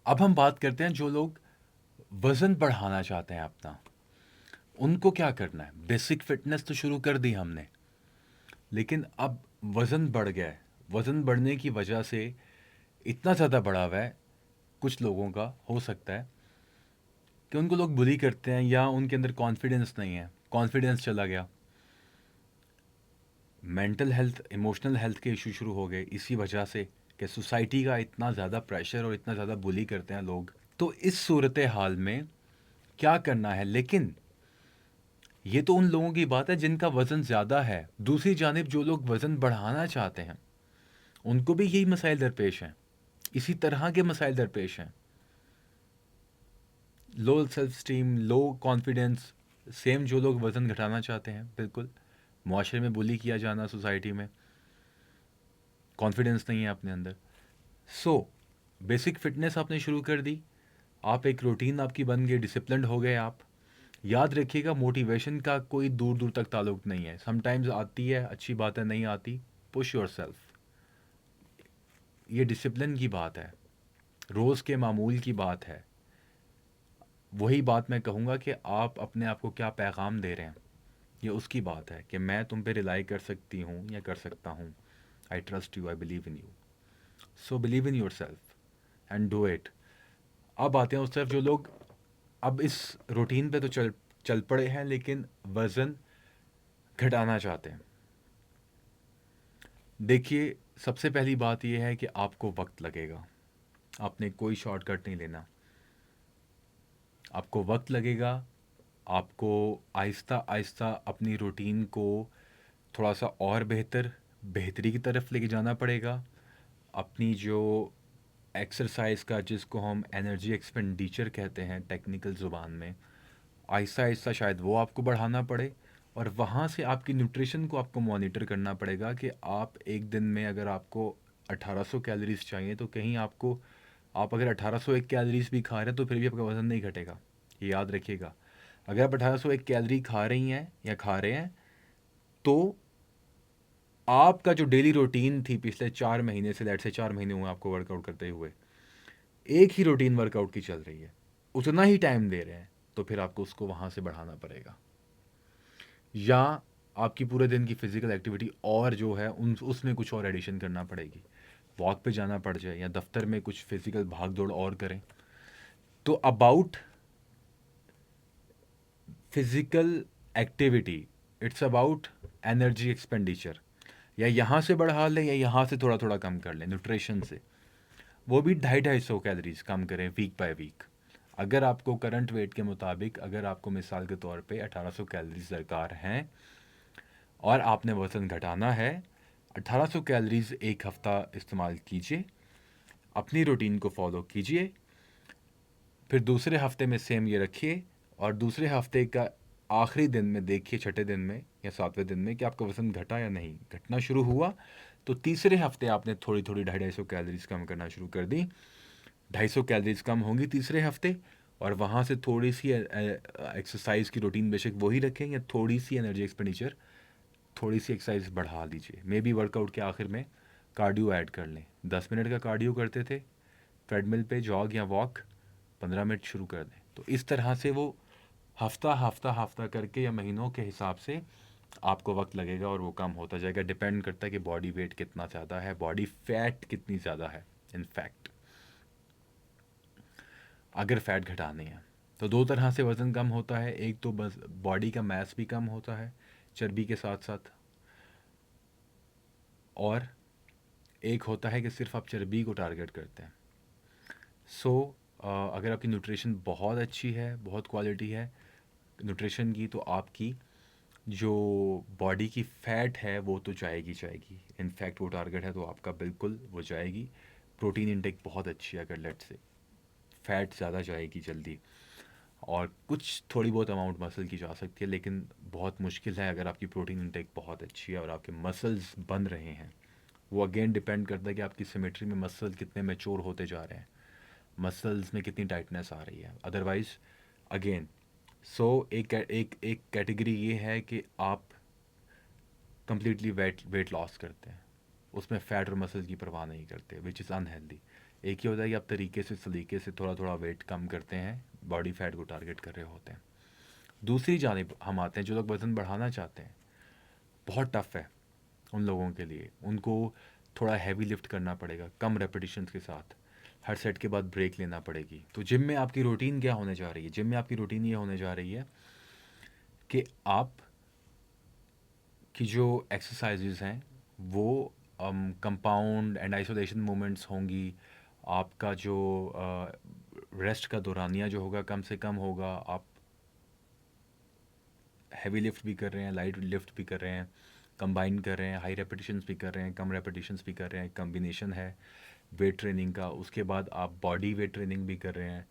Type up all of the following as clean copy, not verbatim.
अब हम बात करते हैं जो लोग वज़न बढ़ाना चाहते हैं अपना, उनको क्या करना है? बेसिक फ़िटनेस तो शुरू कर दी हमने, लेकिन अब वज़न बढ़ गया है। वज़न बढ़ने की वजह से इतना ज़्यादा बढ़ा हुआ है, कुछ लोगों का हो सकता है कि उनको लोग बुली करते हैं या उनके अंदर कॉन्फिडेंस नहीं है, कॉन्फिडेंस चला गया। मेंटल हेल्थ, इमोशनल हेल्थ के इशू शुरू हो गए इसी वजह से कि सोसाइटी का इतना ज़्यादा प्रेशर और इतना ज़्यादा बुली करते हैं लोग। तो इस सूरत हाल में क्या करना है? लेकिन ये तो उन लोगों की बात है जिनका वज़न ज़्यादा है। दूसरी जानिब जो लोग वज़न बढ़ाना चाहते हैं, उनको भी यही मसाइल दरपेश हैं। इसी तरह के मसाइल दरपेश हैं। Low self esteem, low confidence, same जो लोग वज़न घटाना चाहते हैं, बिल्कुल। मुआशरे में बुली किया जाना, सोसाइटी में कॉन्फिडेंस नहीं है अपने अंदर। सो बेसिक फ़िटनेस आपने शुरू कर दी, आप एक रूटीन आपकी बन गई, डिसिप्लिन्ड हो गए आप। याद रखिएगा, मोटिवेशन का कोई दूर दूर तक ताल्लुक नहीं है। समटाइम्स आती है, अच्छी बात है, नहीं आती, पुश योर सेल्फ। ये डिसिप्लिन की बात है, रोज़ के मामूल की बात है। वही बात मैं कहूँगा कि आप अपने आप को क्या पैगाम दे रहे हैं, ये उसकी बात है कि मैं तुम पे रिलाई कर सकती हूँ या कर सकता हूँ। I trust you, I believe in you. So believe in your self and do it. अब आते हैं उस तरफ जो लोग अब इस रूटीन पे तो चल चल पड़े हैं, लेकिन वज़न घटाना चाहते हैं। देखिए, सबसे पहली बात यह है कि आपको वक्त लगेगा। आपने कोई शॉर्टकट नहीं लेना। आपको वक्त लगेगा। आपको आहिस्ता आहिस्ता अपनी रूटीन को थोड़ा सा और बेहतरी की तरफ लेके जाना पड़ेगा। अपनी जो एक्सरसाइज का, जिसको हम एनर्जी एक्सपेंडिचर कहते हैं टेक्निकल ज़ुबान में, आहिस्ता आहिस्ता शायद वो आपको बढ़ाना पड़े। और वहाँ से आपकी न्यूट्रिशन को आपको मॉनिटर करना पड़ेगा कि आप एक दिन में अगर आपको 1800 कैलोरीज चाहिए, तो कहीं आपको, आप अगर 1801 कैलोरीज भी खा रहे हैं तो फिर भी आपका वज़न नहीं घटेगा। ये याद रखिएगा। अगर आप 1801 कैलोरी खा रही हैं या खा रहे हैं, तो आपका जो डेली रूटीन थी पिछले 4 महीने से, लेट से 4 महीने हुए आपको वर्कआउट करते हुए, एक ही रूटीन वर्कआउट की चल रही है, उतना ही टाइम दे रहे हैं, तो फिर आपको उसको वहाँ से बढ़ाना पड़ेगा। या आपकी पूरे दिन की फिजिकल एक्टिविटी और जो है उन उसमें कुछ और एडिशन करना पड़ेगी। वॉक पे जाना पड़ जाए या दफ्तर में कुछ फिजिकल भाग दौड़ और करें। तो about physical activity, it's about energy expenditure. या यहाँ से बढ़ा लें या यहाँ से थोड़ा थोड़ा कम कर लें न्यूट्रिशन से। वो भी 250-250 कैलोरीज कम करें वीक बाय वीक। अगर आपको करंट वेट के मुताबिक, अगर आपको मिसाल के तौर पे 1800 कैलोरीज दरकार हैं और आपने वज़न घटाना है, 1800 कैलोरीज एक हफ़्ता इस्तेमाल कीजिए, अपनी रूटीन को फॉलो कीजिए। फिर दूसरे हफ्ते में सेम ये रखिए, और दूसरे हफ्ते का आखिरी दिन में देखिए, छठे दिन में या सातवें दिन में, कि आपका वज़न घटा या नहीं। घटना शुरू हुआ तो तीसरे हफ्ते आपने थोड़ी थोड़ी 250-250 कैलोरीज कम करना शुरू कर दी। 250 कैलोरीज कम होंगी तीसरे हफ्ते, और वहाँ से थोड़ी सी एक्सरसाइज की रूटीन बेशक वही रखें, या थोड़ी सी एनर्जी एक्सपेंडिचर, थोड़ी सी एक्सरसाइज बढ़ा दीजिए। मे बी वर्कआउट के आखिर में कार्डियो ऐड कर लें। 10 मिनट का कार्डियो करते थे ट्रेडमिल पे, जॉग या वॉक 15 मिनट शुरू कर दें। तो इस तरह से वो हफ्ता हफ्ता हफ्ता करके या महीनों के हिसाब से आपको वक्त लगेगा और वो कम होता जाएगा। डिपेंड करता है कि बॉडी वेट कितना ज़्यादा है, बॉडी फैट कितनी ज़्यादा है। इनफैक्ट अगर फैट घटानी है तो दो तरह से वज़न कम होता है। एक तो बस बॉडी का मास भी कम होता है चर्बी के साथ साथ, और एक होता है कि सिर्फ आप चर्बी को टारगेट करते हैं। सो अगर आपकी न्यूट्रिशन बहुत अच्छी है, बहुत क्वालिटी है न्यूट्रिशन की, तो आपकी जो बॉडी की फ़ैट है वो तो जाएगी जाएगी। इनफैक्ट वो टारगेट है तो आपका बिल्कुल वो जाएगी। प्रोटीन इंटेक बहुत अच्छी है अगर, लेट से फ़ैट ज़्यादा जाएगी जल्दी। और कुछ थोड़ी बहुत अमाउंट मसल की जा सकती है, लेकिन बहुत मुश्किल है अगर आपकी प्रोटीन इंटेक बहुत अच्छी है और आपके मसल्स बन रहे हैं। वो अगेन डिपेंड करता है कि आपकी सिमेट्री में मसल कितने मैच्योर होते जा रहे हैं, मसल्स में कितनी टाइटनेस आ रही है। अदरवाइज़ अगेन, सो एक एक एक कैटेगरी ये है कि आप कंप्लीटली वेट वेट लॉस करते हैं, उसमें फ़ैट और मसल की परवाह नहीं करते, विच इज़ अनहेल्दी। एक ही होता है कि आप तरीके से सलीके से थोड़ा थोड़ा वेट कम करते हैं, बॉडी फैट को टारगेट कर रहे होते हैं। दूसरी जानिब हम आते हैं जो लोग वज़न बढ़ाना चाहते हैं, बहुत टफ़ है उन लोगों के लिए। उनको थोड़ा हैवी लिफ्ट करना पड़ेगा कम रेपिटेशंस के साथ, हर सेट के बाद ब्रेक लेना पड़ेगी। तो जिम में आपकी रूटीन क्या होने जा रही है? जिम में आपकी रूटीन ये होने जा रही है कि आप की जो एक्सरसाइजेज हैं वो कंपाउंड एंड आइसोलेशन मूवमेंट्स होंगी। आपका जो रेस्ट का दौरानिया जो होगा कम से कम होगा। आप हैवी लिफ्ट भी कर रहे हैं, लाइट लिफ्ट भी कर रहे हैं, कंबाइन कर रहे हैं, हाई रेपिटेशंस भी कर रहे हैं, कम रेपिटेशंस भी कर रहे हैं, कम्बिनेशन है वेट ट्रेनिंग का। उसके बाद आप बॉडी वेट ट्रेनिंग भी कर रहे हैं।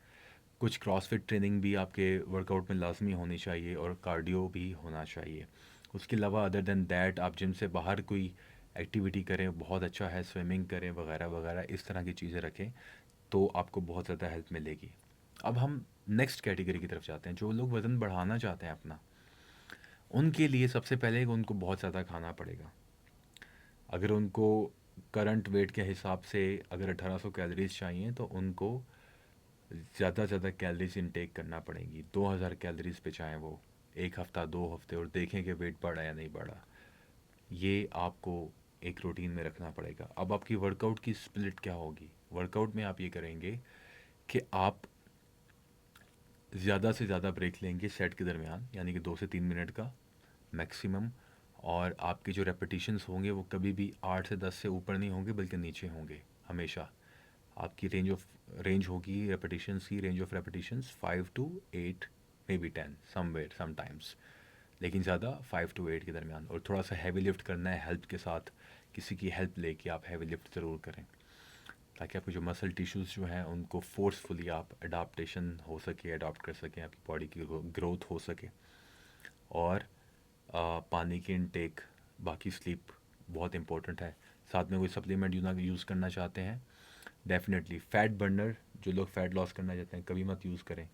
कुछ क्रॉसफिट ट्रेनिंग भी आपके वर्कआउट में लाजमी होनी चाहिए और कार्डियो भी होना चाहिए। उसके अलावा अदर देन दैट आप जिम से बाहर कोई एक्टिविटी करें, बहुत अच्छा है, स्विमिंग करें वगैरह वगैरह, इस तरह की चीज़ें रखें तो आपको बहुत ज़्यादा हेल्प मिलेगी। अब हम नेक्स्ट कैटेगरी की तरफ जाते हैं, जो लोग वज़न बढ़ाना चाहते हैं अपना। उनके लिए सबसे पहले उनको बहुत ज़्यादा खाना पड़ेगा। अगर उनको करंट वेट के हिसाब से अगर 1800 कैलोरीज चाहिए तो उनको ज़्यादा से ज़्यादा कैलोरीज इनटेक करना पड़ेंगी। 2000 कैलोरीज पे चाहें वो एक हफ़्ता 2 हफ्ते, और देखें कि वेट बढ़ा या नहीं बढ़ा। ये आपको एक रूटीन में रखना पड़ेगा। अब आपकी वर्कआउट की स्प्लिट क्या होगी? वर्कआउट में आप ये करेंगे कि आप ज़्यादा से ज़्यादा ब्रेक लेंगे सेट के दरमियान, यानी कि 2 से 3 मिनट का मैक्सिमम। और आपके जो रेपिटेशंस होंगे वो कभी भी 8 से 10 से ऊपर नहीं होंगे, बल्कि नीचे होंगे हमेशा। आपकी रेंज होगी रेपिटेशंस की, range of repetitions 5 to 8, may be 10 somewhere sometimes, लेकिन ज़्यादा 5 to 8 के दरमियान। और थोड़ा सा हैवी लिफ्ट करना है हेल्प के साथ, किसी की हेल्प लेके आप हैवी लिफ्ट ज़रूर करें, ताकि आपके जो मसल टिश्यूज़ जो हैं उनको फोर्सफुली आप अडाप्टेशन हो सके, अडॉप्ट कर सकें, आपकी बॉडी की ग्रोथ हो सके। और पानी की इनटेक, बाकी स्लीप बहुत इंपॉर्टेंट है। साथ में कोई सप्लीमेंट यूज़ करना चाहते हैं, डेफिनेटली फैट बर्नर, जो लोग फ़ैट लॉस करना चाहते हैं कभी मत यूज़ करें।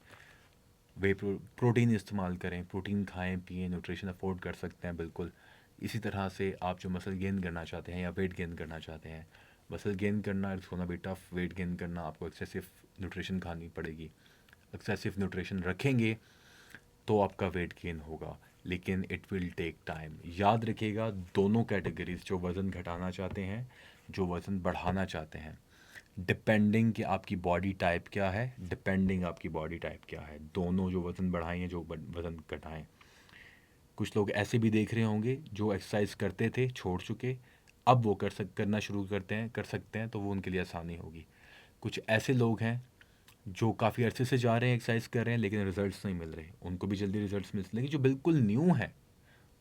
प्रोटीन इस्तेमाल करें, प्रोटीन खाएं पिएं, न्यूट्रिशन अफोर्ड कर सकते हैं बिल्कुल। इसी तरह से आप जो मसल गेन करना चाहते हैं या वेट गेन करना चाहते हैं, मसल गेन करना it's gonna be tough, weight gain करना आपको एक्सेसिव न्यूट्रिशन खानी पड़ेगी। एक्सेसिव न्यूट्रिशन रखेंगे तो आपका वेट गेन होगा, लेकिन इट विल टेक टाइम। याद रखिएगा, दोनों कैटेगरीज, जो वज़न घटाना चाहते हैं, जो वज़न बढ़ाना चाहते हैं, डिपेंडिंग कि आपकी बॉडी टाइप क्या है, डिपेंडिंग आपकी बॉडी टाइप क्या है, दोनों जो वज़न बढ़ाएं जो वज़न घटाएं। कुछ लोग ऐसे भी देख रहे होंगे जो एक्सरसाइज करते थे छोड़ चुके, अब वो करना शुरू कर सकते हैं, तो वो उनके लिए आसानी होगी। कुछ ऐसे लोग हैं जो काफ़ी अरसे से जा रहे हैं, एक्सरसाइज कर रहे हैं, लेकिन रिजल्ट्स नहीं मिल रहे, उनको भी जल्दी रिजल्ट्स मिल लेंगे। जो बिल्कुल न्यू है,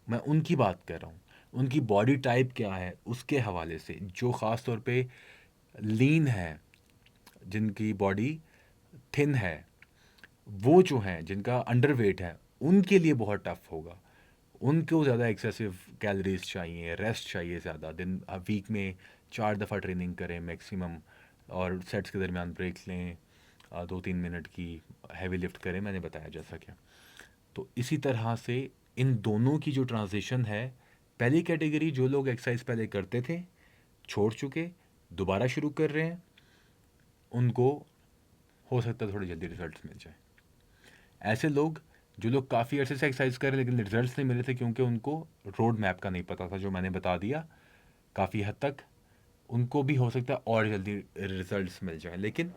मैं उनकी बात कर रहा हूँ। उनकी बॉडी टाइप क्या है उसके हवाले से, जो ख़ास तौर पे लीन है, जिनकी बॉडी थिन है, वो जो हैं जिनका अंडरवेट है, उनके लिए बहुत टफ होगा। उनको ज़्यादा एक्सेसिव कैलोरीज चाहिए, रेस्ट चाहिए ज़्यादा। वीक में 4 दफ़ा ट्रेनिंग करें मैक्सिमम, और सेट्स के दरमियान ब्रेक लें, 2-3 मिनट की हैवी लिफ्ट करें, मैंने बताया जैसा क्या। तो इसी तरह से इन दोनों की जो ट्रांजिशन है, पहली कैटेगरी जो लोग एक्सरसाइज पहले करते थे, छोड़ चुके, दोबारा शुरू कर रहे हैं, उनको हो सकता है थोड़ी जल्दी रिजल्ट्स मिल जाए। ऐसे लोग जो लोग काफ़ी अरसे से एक्सरसाइज कर रहे हैं लेकिन रिजल्ट्स नहीं मिले थे, क्योंकि उनको रोड मैप का नहीं पता था, जो मैंने बता दिया काफ़ी हद तक, उनको भी हो सकता है और जल्दी रिजल्ट्स मिल जाए। लेकिन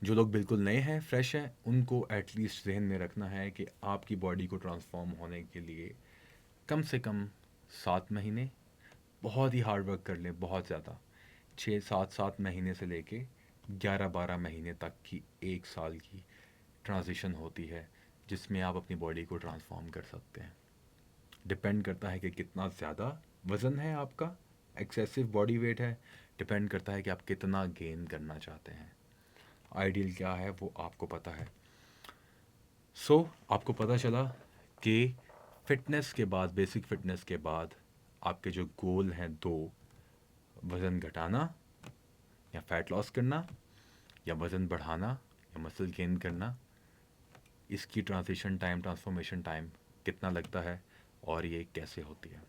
जो लोग बिल्कुल नए हैं, फ्रेश हैं, उनको एटलीस्ट जहन में रखना है कि आपकी बॉडी को ट्रांसफॉर्म होने के लिए कम से कम 7 महीने बहुत ही हार्ड वर्क कर लें, बहुत ज़्यादा, 6-7 महीने से लेके 11-12 महीने तक की 1 साल की ट्रांजिशन होती है, जिसमें आप अपनी बॉडी को ट्रांसफॉर्म कर सकते हैं। डिपेंड करता है कि कितना ज़्यादा वज़न है आपका, एक्सेसिव बॉडी वेट है, डिपेंड करता है कि आप कितना गेन करना चाहते हैं। आइडियल क्या है वो आपको पता है। आपको पता चला कि फ़िटनेस के बाद, बेसिक फ़िटनेस के बाद आपके जो गोल हैं दो, वज़न घटाना या फ़ैट लॉस करना, या वज़न बढ़ाना या मसल गेन करना, इसकी ट्रांजिशन टाइम, ट्रांसफॉर्मेशन टाइम कितना लगता है और ये कैसे होती है।